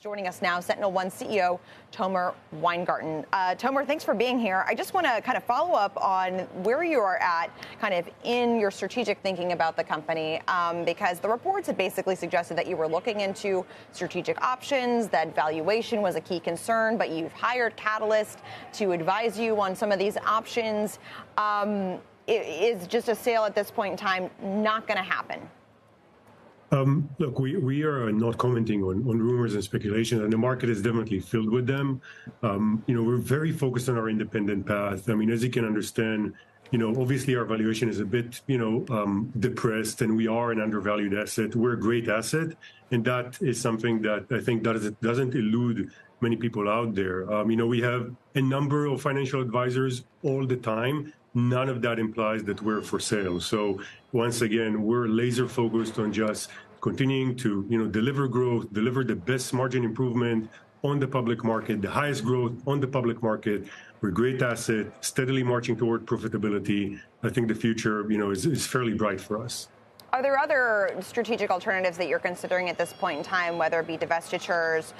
Joining us now, Sentinel One CEO Tomer Weingarten. Tomer, thanks for being here. I just want to kind of follow up on where you are at kind of in your strategic thinking about the company, because the reports had basically suggested that you were looking into strategic options, that valuation was a key concern, but you've hired Catalyst to advise you on some of these options. Is just a sale at this point in time not going to happen? Look, we are not commenting on rumors and speculation, and the market is definitely filled with them. We're very focused on our independent path. I mean, as you can understand, obviously our valuation is a bit, depressed, and we are an undervalued asset. We're a great asset, and that is something that I think doesn't elude many people out there. We have a number of financial advisors all the time. None of that implies that we're for sale. So once again, we're laser focused on just continuing to, deliver growth, deliver the best margin improvement on the public market, the highest growth on the public market. We're a great asset, steadily marching toward profitability. I think the future, is fairly bright for us. Are there other strategic alternatives that you're considering at this point in time, whether it be divestitures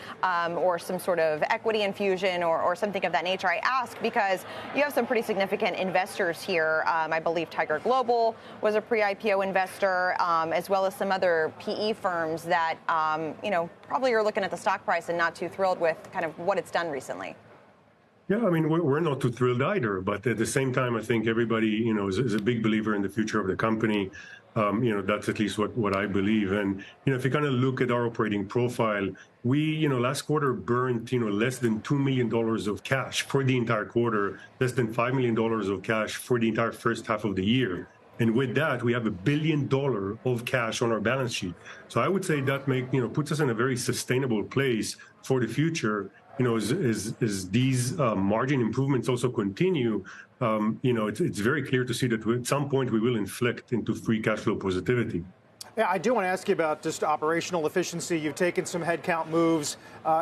or some sort of equity infusion or something of that nature? I ask because you have some pretty significant investors here. I believe Tiger Global was a pre-IPO investor, as well as some other PE firms that, probably are looking at the stock price and not too thrilled with kind of what it's done recently. Yeah, I mean, we're not too thrilled either. But at the same time, I think everybody, is a big believer in the future of the company. That's at least what I believe. And, if you kind of look at our operating profile, we, last quarter burned, less than $2 million of cash for the entire quarter, less than $5 million of cash for the entire first half of the year. And with that, we have $1 billion of cash on our balance sheet. So I would say that puts us in a very sustainable place for the future. As these margin improvements also continue, it's very clear to see that at some point we will inflect into free cash flow positivity. Yeah, I do want to ask you about just operational efficiency. You've taken some headcount moves.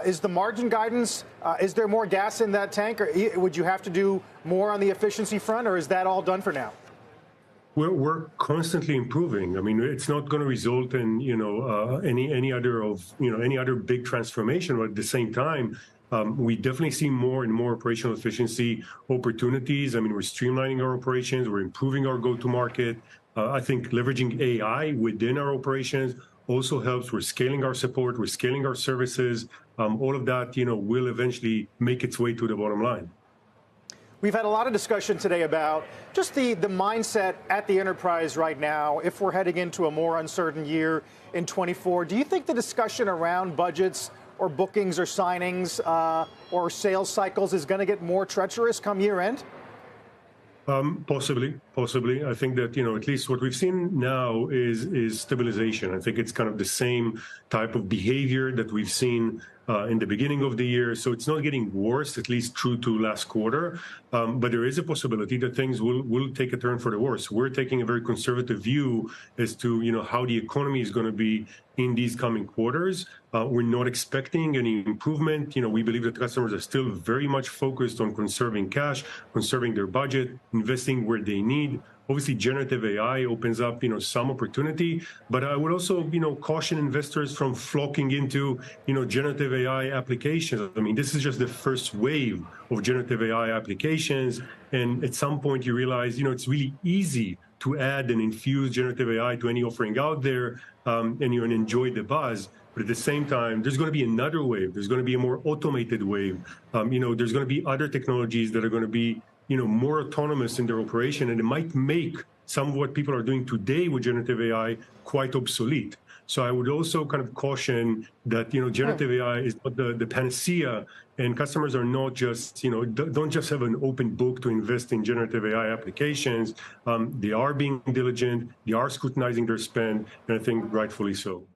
Is the margin guidance, is there more gas in that tank, or would you have to do more on the efficiency front, or is that all done for now? We're constantly improving. I mean, it's not going to result in any other big transformation. But at the same time, we definitely see more and more operational efficiency opportunities. I mean, we're streamlining our operations. We're improving our go-to-market. I think leveraging AI within our operations also helps. We're scaling our support. We're scaling our services. All of that, will eventually make its way to the bottom line. We've had a lot of discussion today about just the mindset at the enterprise right now. If we're heading into a more uncertain year in 24, do you think the discussion around budgets or bookings or signings or sales cycles is going to get more treacherous come year end? Possibly. I think that, at least what we've seen now is stabilization. I think it's kind of the same type of behavior that we've seen in the beginning of the year. So it's not getting worse, at least true to last quarter. But there is a possibility that things will take a turn for the worse. We're taking a very conservative view as to, how the economy is going to be in these coming quarters. We're not expecting any improvement. We believe that customers are still very much focused on conserving cash, conserving their budget, investing where they need. Obviously, generative AI opens up, some opportunity, but I would also, caution investors from flocking into, generative AI applications. I mean, this is just the first wave of generative AI applications. And at some point you realize, it's really easy to add and infuse generative AI to any offering out there, and enjoy the buzz. But at the same time, there's going to be another wave. There's going to be a more automated wave. There's going to be other technologies that are going to be, more autonomous in their operation, and it might make some of what people are doing today with generative AI quite obsolete. So I would also kind of caution that, generative AI is not the panacea, and customers are not just, don't just have an open book to invest in generative AI applications. They are being diligent. They are scrutinizing their spend, and I think rightfully so.